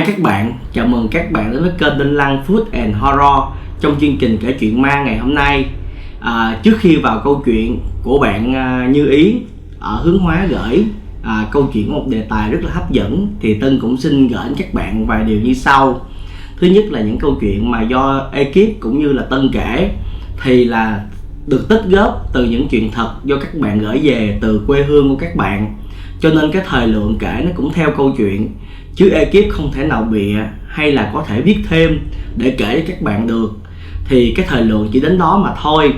các bạn, chào mừng các bạn đến với kênh Đinh Lăng Food and Horror trong chương trình kể chuyện ma ngày hôm nay. Trước khi vào câu chuyện của bạn Như Ý ở Hướng Hóa gửi câu chuyện một đề tài rất là hấp dẫn, thì Tân cũng xin gửi đến các bạn vài điều như sau. Thứ nhất là những câu chuyện mà do ekip cũng như là Tân kể thì là được tích góp từ những chuyện thật do các bạn gửi về từ quê hương của các bạn, cho nên cái thời lượng kể nó cũng theo câu chuyện, chứ ekip không thể nào bịa hay là có thể viết thêm để kể cho các bạn được, thì cái thời lượng chỉ đến đó mà thôi.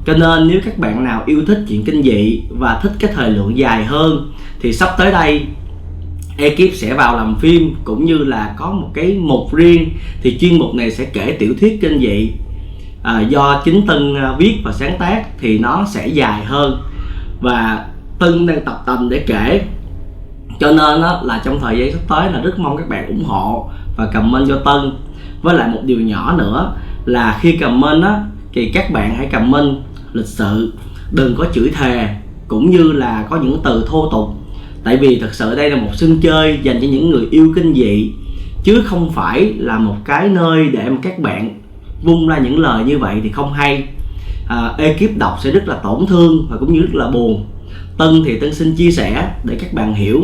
Cho nên nếu các bạn nào yêu thích chuyện kinh dị và thích cái thời lượng dài hơn thì sắp tới đây ekip sẽ vào làm phim, cũng như là có một cái mục riêng, thì chuyên mục này sẽ kể tiểu thuyết kinh dị do chính Tân viết và sáng tác, thì nó sẽ dài hơn và Tân đang tập tành để kể. Cho nên là trong thời gian sắp tới là rất mong các bạn ủng hộ và comment cho Tân. Với lại một điều nhỏ nữa là khi comment thì các bạn hãy comment lịch sự, đừng có chửi thề cũng như là có những từ thô tục. Tại vì thật sự đây là một sân chơi dành cho những người yêu kinh dị, chứ không phải là một cái nơi để mà các bạn vung ra những lời như vậy thì không hay. Ekip đọc sẽ rất là tổn thương và cũng như rất là buồn. Tân thì Tân xin chia sẻ để các bạn hiểu,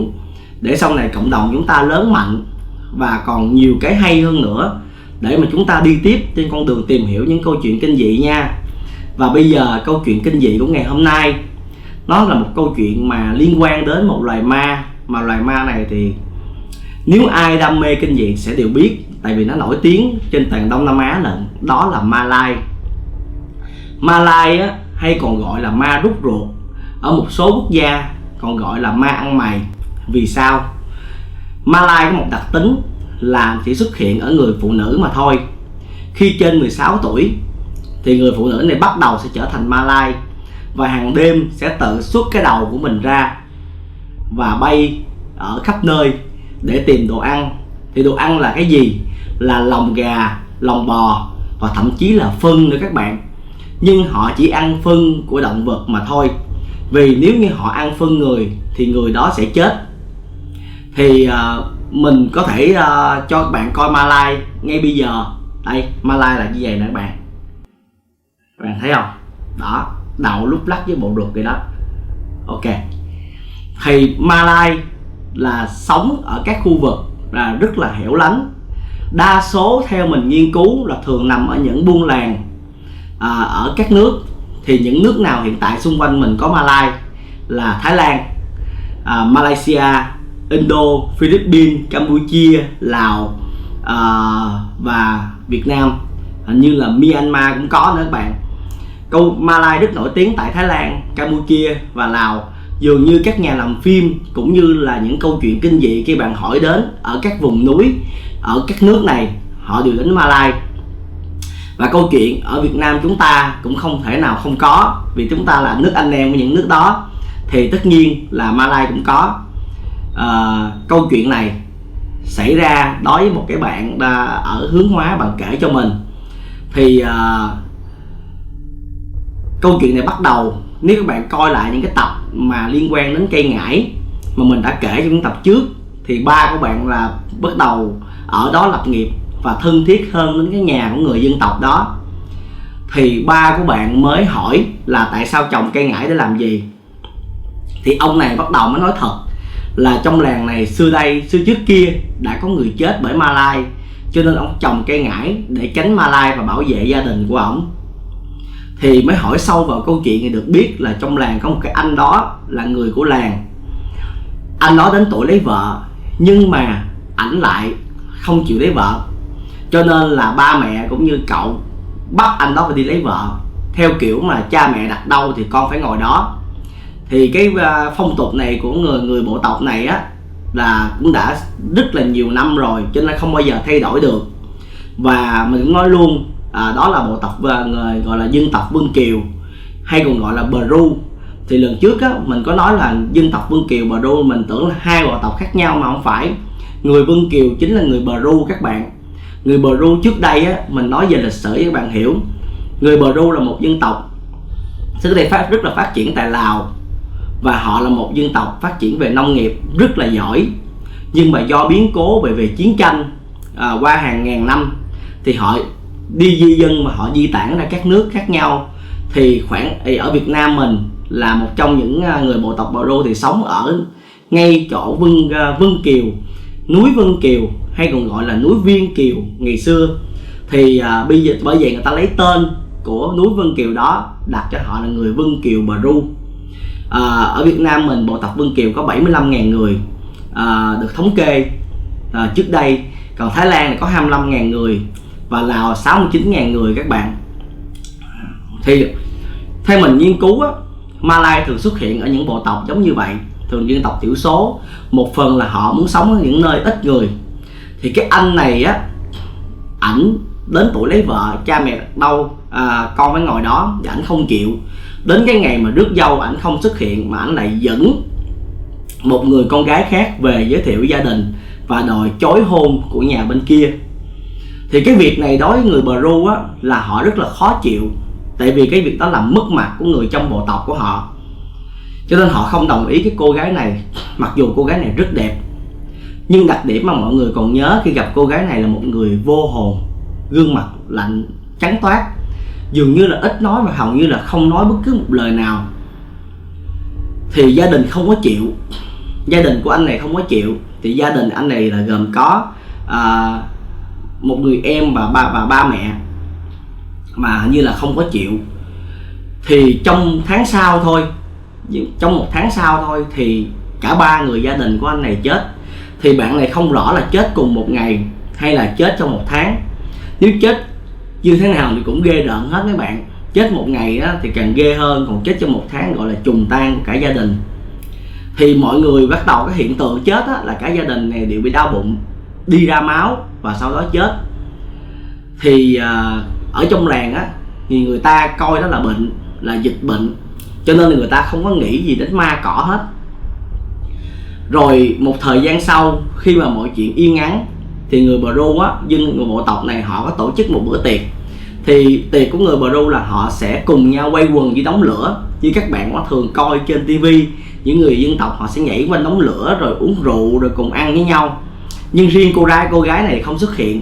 để sau này cộng đồng chúng ta lớn mạnh và còn nhiều cái hay hơn nữa, để mà chúng ta đi tiếp trên con đường tìm hiểu những câu chuyện kinh dị nha. Và bây giờ câu chuyện kinh dị của ngày hôm nay, nó là một câu chuyện mà liên quan đến một loài ma, mà loài ma này thì nếu ai đam mê kinh dị sẽ đều biết, tại vì nó nổi tiếng trên toàn Đông Nam Á lận. Đó là ma lai. Ma lai hay còn gọi là ma rút ruột, ở một số quốc gia còn gọi là ma ăn mày. Vì sao? Ma lai có một đặc tính là chỉ xuất hiện ở người phụ nữ mà thôi. Khi trên 16 tuổi thì người phụ nữ này bắt đầu sẽ trở thành ma lai, và hàng đêm sẽ tự xuất cái đầu của mình ra và bay ở khắp nơi để tìm đồ ăn. Thì đồ ăn là cái gì? Là lòng gà, lòng bò và thậm chí là phân nữa các bạn. Nhưng họ chỉ ăn phân của động vật mà thôi, vì nếu như họ ăn phân người thì người đó sẽ chết. Thì mình có thể cho các bạn coi ma lai ngay bây giờ. Đây, ma lai là như vậy nè các bạn. Các bạn thấy không? Đó, đầu lúc lắc với bộ ruột vậy đó. Ok. Thì ma lai là sống ở các khu vực là rất là hẻo lánh. Đa số theo mình nghiên cứu là thường nằm ở những buôn làng ở các nước. Thì những nước nào hiện tại xung quanh mình có ma lai là Thái Lan, Malaysia, Indo, Philippines, Campuchia, Lào và Việt Nam. Hình như là Myanmar cũng có nữa các bạn. Câu ma lai rất nổi tiếng tại Thái Lan, Campuchia và Lào. Dường như các nhà làm phim cũng như là những câu chuyện kinh dị khi bạn hỏi đến ở các vùng núi ở các nước này, họ đều đến ma lai. Và câu chuyện ở Việt Nam chúng ta cũng không thể nào không có, vì chúng ta là nước anh em của những nước đó, thì tất nhiên là ma lai cũng có. Câu chuyện này xảy ra đối với một cái bạn ở Hướng Hóa, bạn kể cho mình. Thì câu chuyện này bắt đầu, nếu các bạn coi lại những cái tập mà liên quan đến cây ngải mà mình đã kể trong những tập trước, thì ba của bạn là bắt đầu ở đó lập nghiệp và thân thiết hơn đến cái nhà của người dân tộc đó. Thì ba của bạn mới hỏi là tại sao trồng cây ngải để làm gì. Thì ông này bắt đầu mới nói thật là trong làng này xưa trước kia đã có người chết bởi ma lai, cho nên ông trồng cây ngải để tránh ma lai và bảo vệ gia đình của ổng. Thì mới hỏi sâu vào câu chuyện thì được biết là trong làng có một cái anh đó là người của làng. Anh đó đến tuổi lấy vợ, nhưng mà ảnh lại không chịu lấy vợ, cho nên là ba mẹ cũng như cậu bắt anh đó phải đi lấy vợ, theo kiểu mà cha mẹ đặt đâu thì con phải ngồi đó. Thì cái phong tục này của người bộ tộc này là cũng đã rất là nhiều năm rồi, cho nên không bao giờ thay đổi được. Và mình cũng nói luôn, đó là bộ tộc người gọi là dân tộc Vân Kiều, hay còn gọi là Bru. Thì lần trước mình có nói là dân tộc Vân Kiều, Bru, mình tưởng là hai bộ tộc khác nhau, mà không phải. Người Vân Kiều chính là người Bru các bạn. Người Bru trước đây mình nói về lịch sử cho các bạn hiểu. Người Bru là một dân tộc trước đây rất là phát triển tại Lào, và họ là một dân tộc phát triển về nông nghiệp rất là giỏi. Nhưng mà do biến cố về chiến tranh qua hàng ngàn năm, thì họ đi di dân mà họ di tản ra các nước khác nhau. Thì ở Việt Nam mình là một trong những người bộ tộc Bờ Rô thì sống ở ngay chỗ Vân Kiều, núi Vân Kiều hay còn gọi là núi Viên Kiều ngày xưa. Thì bây giờ bởi vậy người ta lấy tên của núi Vân Kiều đó đặt cho họ là người Vân Kiều Bờ Ru. Ở Việt Nam mình bộ tộc Vân Kiều có 75.000 người được thống kê trước đây, còn Thái Lan thì có 25.000 người và Lào 69.000 người các bạn. Thì theo mình nghiên cứu á, Malay thường xuất hiện ở những bộ tộc giống như vậy, thường dân tộc thiểu số. Một phần là họ muốn sống ở những nơi ít người. Thì cái anh này á, ảnh đến tuổi lấy vợ, cha mẹ đâu con phải ngồi đó, và ảnh không chịu. Đến cái ngày mà rước dâu ảnh không xuất hiện, mà ảnh lại dẫn một người con gái khác về giới thiệu gia đình và đòi chối hôn của nhà bên kia. Thì cái việc này đối với người Bờ Ru á, là họ rất là khó chịu, tại vì cái việc đó làm mất mặt của người trong bộ tộc của họ, cho nên họ không đồng ý cái cô gái này. Mặc dù cô gái này rất đẹp, nhưng đặc điểm mà mọi người còn nhớ khi gặp cô gái này là một người vô hồn, gương mặt lạnh trắng toát, dường như là ít nói và hầu như là không nói bất cứ một lời nào. Thì gia đình không có chịu, gia đình của anh này không có chịu. Thì gia đình anh này là gồm có một người em và ba mẹ, mà hình như là không có chịu. Thì trong một tháng sau thôi thì cả ba người gia đình của anh này chết. Thì bạn này không rõ là chết cùng một ngày hay là chết trong một tháng. Nếu chết như thế nào thì cũng ghê rợn hết mấy bạn. Chết một ngày á, thì càng ghê hơn, còn chết trong một tháng gọi là trùng tan của cả gia đình. Thì mọi người bắt đầu cái hiện tượng chết á, là cả gia đình này đều bị đau bụng, đi ra máu và sau đó chết. Thì ở trong làng á, thì người ta coi đó là bệnh, là dịch bệnh, cho nên là người ta không có nghĩ gì đến ma cỏ hết. Rồi một thời gian sau, khi mà mọi chuyện yên ắng, thì người Bờ Ru á, người bộ tộc này họ có tổ chức một bữa tiệc. Thì tiệc của người Bờ Ru là họ sẽ cùng nhau quay quần dưới đống lửa, như các bạn có thường coi trên tivi. Những người dân tộc họ sẽ nhảy quanh đống lửa rồi uống rượu rồi cùng ăn với nhau. Nhưng riêng cô gái này không xuất hiện.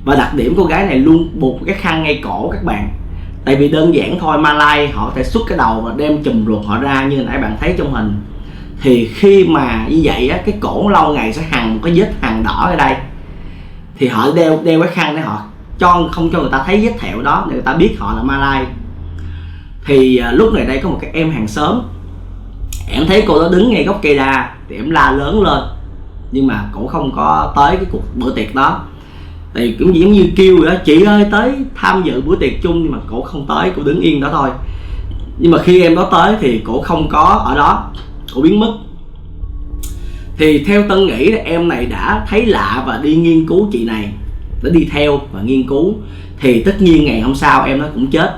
Và đặc điểm cô gái này luôn buộc cái khăn ngay cổ các bạn. Tại vì đơn giản thôi, Malay họ có thể xuất cái đầu và đem chùm ruột họ ra như nãy bạn thấy trong hình. Thì khi mà như vậy á, cái cổ lâu ngày sẽ hằn có vết hằn đỏ ở đây. Thì họ đeo cái khăn để họ không cho người ta thấy vết thẹo đó, để người ta biết họ là Malay. Thì lúc này đây có một cái em hàng xóm, em thấy cô đó đứng ngay gốc cây đa thì em la lớn lên, nhưng mà cổ không có tới cái cuộc bữa tiệc đó. Thì cũng giống như kêu rồi đó, chị ơi tới tham dự bữa tiệc chung, nhưng mà cổ không tới, cổ đứng yên đó thôi. Nhưng mà khi em đó tới thì cổ không có ở đó, cổ biến mất. Thì theo Tân nghĩ là em này đã thấy lạ và đi nghiên cứu chị này, đã đi theo và nghiên cứu. Thì tất nhiên ngày hôm sau em nó cũng chết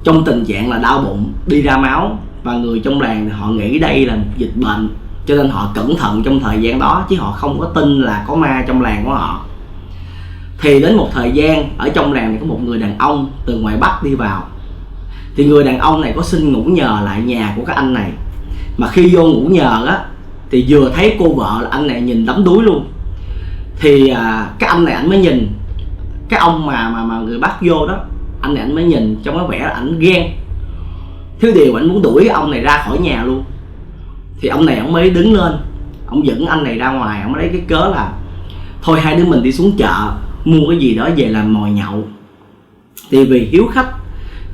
trong tình trạng là đau bụng, đi ra máu. Và người trong làng thì họ nghĩ đây là một dịch bệnh, cho nên họ cẩn thận trong thời gian đó, chứ họ không có tin là có ma trong làng của họ. Thì đến một thời gian, ở trong làng này có một người đàn ông từ ngoài Bắc đi vào. Thì người đàn ông này có xin ngủ nhờ lại nhà của các anh này. Mà khi vô ngủ nhờ á, thì vừa thấy cô vợ là anh này nhìn đắm đuối luôn. Thì cái anh này anh mới nhìn cái ông mà người Bắc vô đó, anh này anh mới nhìn trong cái vẻ là ảnh ghen. Thứ điều ảnh muốn đuổi ông này ra khỏi nhà luôn. Thì ông này ông mới đứng lên, ông dẫn anh này ra ngoài, ông lấy cái cớ là thôi hai đứa mình đi xuống chợ mua cái gì đó về làm mồi nhậu. Thì vì hiếu khách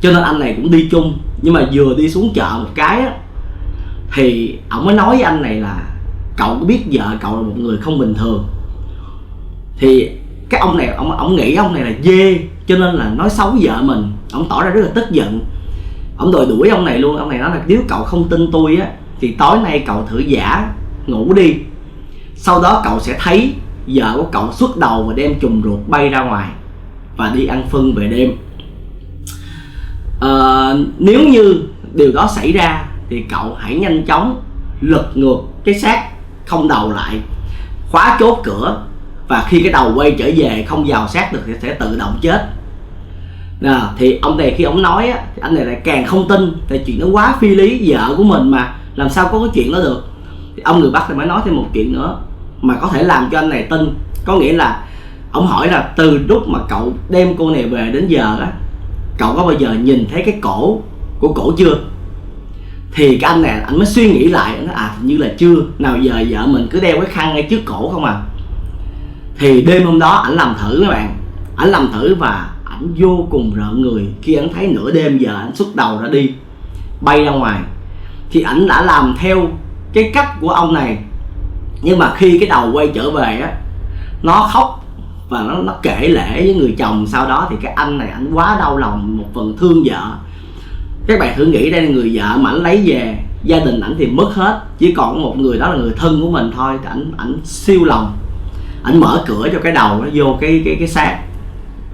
cho nên anh này cũng đi chung. Nhưng mà vừa đi xuống chợ một cái á, thì ông mới nói với anh này là cậu có biết vợ cậu là một người không bình thường. Thì cái ông này ông nghĩ ông này là dê, cho nên là nói xấu vợ mình. Ông tỏ ra rất là tức giận, ông đòi đuổi ông này luôn. Ông này nói là nếu cậu không tin tôi á, thì tối nay cậu thử giả ngủ đi, sau đó cậu sẽ thấy vợ của cậu xuất đầu và đem chùm ruột bay ra ngoài và đi ăn phân về đêm. Nếu như điều đó xảy ra thì cậu hãy nhanh chóng lật ngược cái xác không đầu lại, khóa chốt cửa, và khi cái đầu quay trở về không vào xác được thì sẽ tự động chết. Thì ông này khi ông nói á, thì anh này lại càng không tin, tại chuyện nó quá phi lý, vợ của mình mà làm sao có cái chuyện đó được. Thì ông người Bắc thì mới nói thêm một chuyện nữa mà có thể làm cho anh này tin. Có nghĩa là ông hỏi là từ lúc mà cậu đem cô này về đến giờ á, cậu có bao giờ nhìn thấy cái cổ của cổ chưa? Thì cái anh này anh mới suy nghĩ lại, anh nói như là chưa, nào giờ vợ mình cứ đeo cái khăn ngay trước cổ không à. Thì đêm hôm đó ảnh làm thử các bạn, ảnh làm thử và ảnh vô cùng rợn người khi ảnh thấy nửa đêm giờ ảnh xuất đầu ra đi, bay ra ngoài. Thì ảnh đã làm theo cái cách của ông này, nhưng mà khi cái đầu quay trở về á, nó khóc và nó kể lể với người chồng. Sau đó thì cái anh này ảnh quá đau lòng, một phần thương vợ. Các bạn thử nghĩ đây là người vợ mà ảnh lấy về, gia đình ảnh thì mất hết, chỉ còn một người đó là người thân của mình thôi. Ảnh siêu lòng, ảnh mở cửa cho cái đầu nó vô cái xác.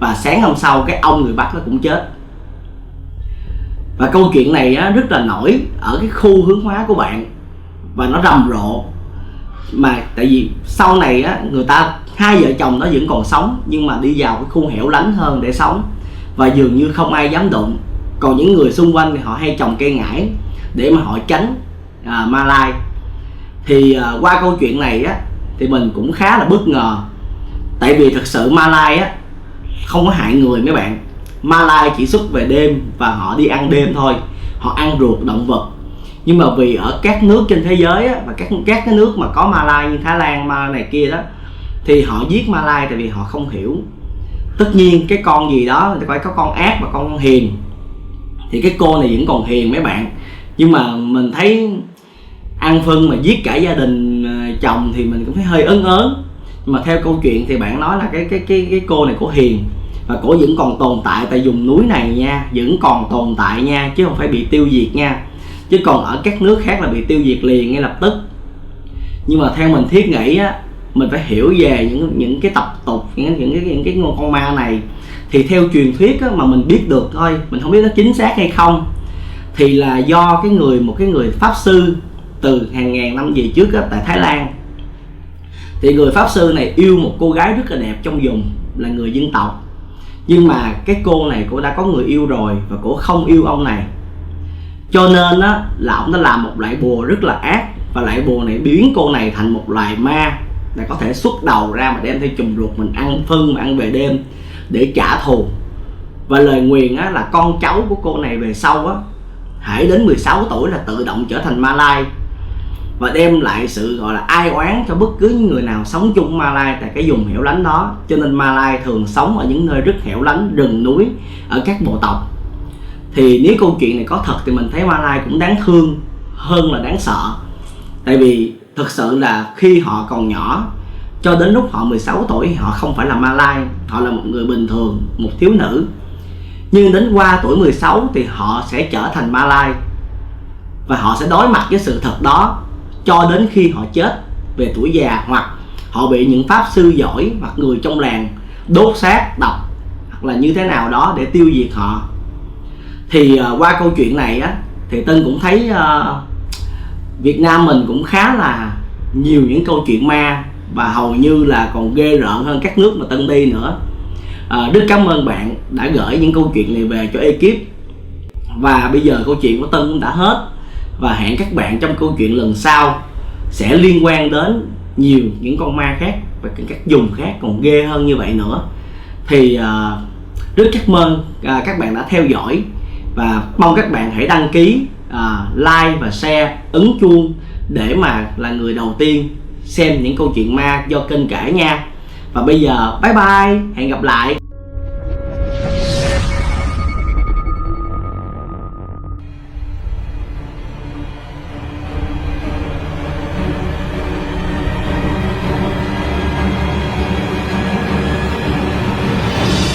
Và sáng hôm sau cái ông người Bắc nó cũng chết. Và câu chuyện này á, rất là nổi ở cái khu hướng hóa của bạn, và nó rầm rộ. Mà tại vì sau này á, người ta hai vợ chồng nó vẫn còn sống, nhưng mà đi vào cái khu hẻo lánh hơn để sống, và dường như không ai dám đụng. Còn những người xung quanh thì họ hay trồng cây ngải để mà họ tránh ma lai. Thì qua câu chuyện này á, thì mình cũng khá là bất ngờ. Tại vì thực sự ma lai á không có hại người mấy bạn. Ma lai chỉ xuất về đêm và họ đi ăn đêm thôi, họ ăn ruột động vật. Nhưng mà vì ở các nước trên thế giới á, và các cái nước mà có ma lai như Thái Lan, ma này kia đó, thì họ giết ma lai tại vì họ không hiểu. Tất nhiên cái con gì đó phải có con ác và con hiền, thì cái cô này vẫn còn hiền mấy bạn. Nhưng mà mình thấy ăn phân mà giết cả gia đình chồng thì mình cũng thấy hơi ớn ớn. Nhưng mà theo câu chuyện thì bạn nói là cái cô này cổ hiền, và cổ vẫn còn tồn tại tại vùng núi này nha, vẫn còn tồn tại nha, chứ không phải bị tiêu diệt nha. Chứ còn ở các nước khác là bị tiêu diệt liền ngay lập tức. Nhưng mà theo mình thiết nghĩ á, mình phải hiểu về những cái tập tục, những cái con ma này. Thì theo truyền thuyết á, mà mình biết được thôi, mình không biết nó chính xác hay không, thì là do một cái người pháp sư từ hàng ngàn năm về trước á, tại Thái Lan. Thì người pháp sư này yêu một cô gái rất là đẹp trong vùng, là người dân tộc. Nhưng mà cái cô này cô đã có người yêu rồi, và cô không yêu ông này. Cho nên á, là ông đã làm một loại bùa rất là ác, và loại bùa này biến cô này thành một loài ma, để có thể xuất đầu ra mà đem theo chùm ruột mình ăn phân mà ăn về đêm để trả thù. Và lời nguyền á, là con cháu của cô này về sau á, hãy đến 16 tuổi là tự động trở thành ma lai, và đem lại sự gọi là ai oán cho bất cứ những người nào sống chung ma lai tại cái vùng hẻo lánh đó. Cho nên ma lai thường sống ở những nơi rất hẻo lánh, rừng núi, ở các bộ tộc. Thì nếu câu chuyện này có thật thì mình thấy ma lai cũng đáng thương hơn là đáng sợ. Tại vì thực sự là khi họ còn nhỏ, cho đến lúc họ 16 tuổi, họ không phải là ma lai, họ là một người bình thường, một thiếu nữ. Nhưng đến qua tuổi 16 thì họ sẽ trở thành ma lai, và họ sẽ đối mặt với sự thật đó cho đến khi họ chết về tuổi già, hoặc họ bị những pháp sư giỏi hoặc người trong làng đốt xác, độc, hoặc là như thế nào đó để tiêu diệt họ. Thì qua câu chuyện này á, thì Tân cũng thấy Việt Nam mình cũng khá là nhiều những câu chuyện ma, và hầu như là còn ghê rợn hơn các nước mà Tân đi nữa. Rất cảm ơn bạn đã gửi những câu chuyện này về cho ekip. Và bây giờ câu chuyện của Tân cũng đã hết, và hẹn các bạn trong câu chuyện lần sau sẽ liên quan đến nhiều những con ma khác và các vùng khác còn ghê hơn như vậy nữa. Thì rất cảm ơn các bạn đã theo dõi, và mong các bạn hãy đăng ký, like và share, ấn chuông để mà là người đầu tiên xem những câu chuyện ma do kênh kể nha. Và bây giờ bye bye, hẹn gặp lại.